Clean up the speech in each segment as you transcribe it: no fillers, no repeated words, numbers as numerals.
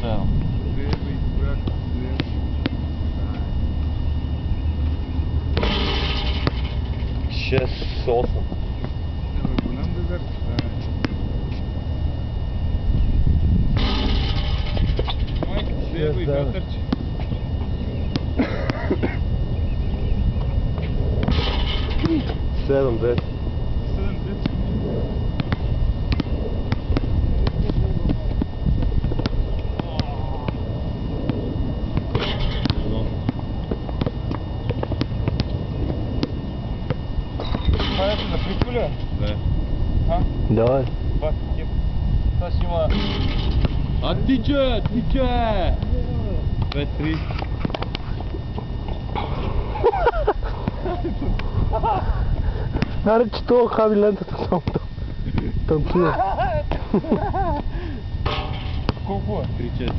7. Лево и брак, лево. 6-8. Голям дезерт. Майка ти лево и вятърче. 7-10. 7-10. Това е за приколя? Да. А? Давай. Бак, кеп. Това ще има... А тича! 2-3. Аре, че това хаби лентата само танцува. Колко е? 3-4.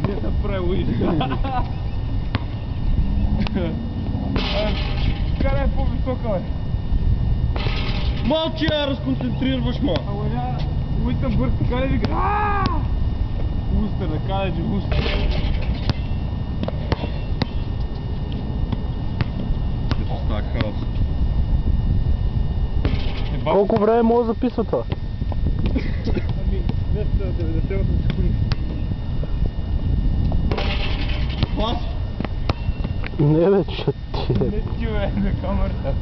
Не да правиш. Карай по-висока, бе. Малче, разконцентрираш ма! Ама няма... Уитън бърз така ли вика? Устър, да кажа, че устър. Ето стак хаос. Колко време може да записва това? Ами, 298 секунди. Клас! Не бе, че ти Не ти бе, на камерата.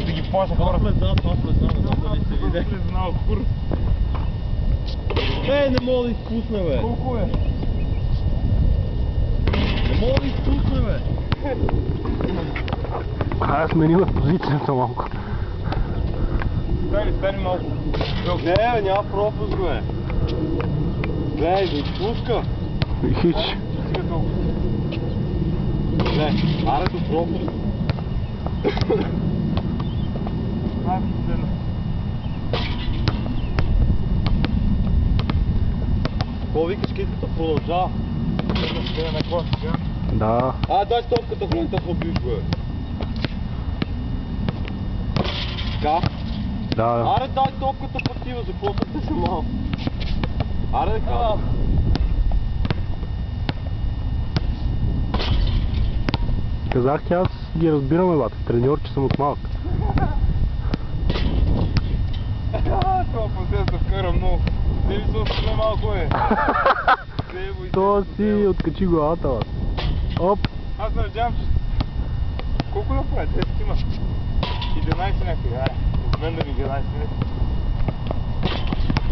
Да ги плаша Това хората. влеза, не знам дали се виде. Знал, хур. Не мога да изпусна, бе! Колко е? Не мога да изпусна, бе! Хайде смениме позицията малко. Стани малко. Не, бе, няма пропуск, бе! Гледай, да изпуска! Хич. Сега толкова. Не, аре до пропуск! Следно. Какво викаш, китката продължава? Ще на клас сега. Да. Дай стопката в лента в бюш, бе! Така? Да. Аре, дай топката пътива, за какво се се малко? Аре да кажа. Казах ти, аз ги разбираме, бата. Треньор, че съм от малък. Това последно се вкара много. Не ви се остане малко, бе. То си откачи главата, бата. Оп. Аз надявам, че... Колко направи? 10 има? 11 някъде, айде. От мен да ми 11 не.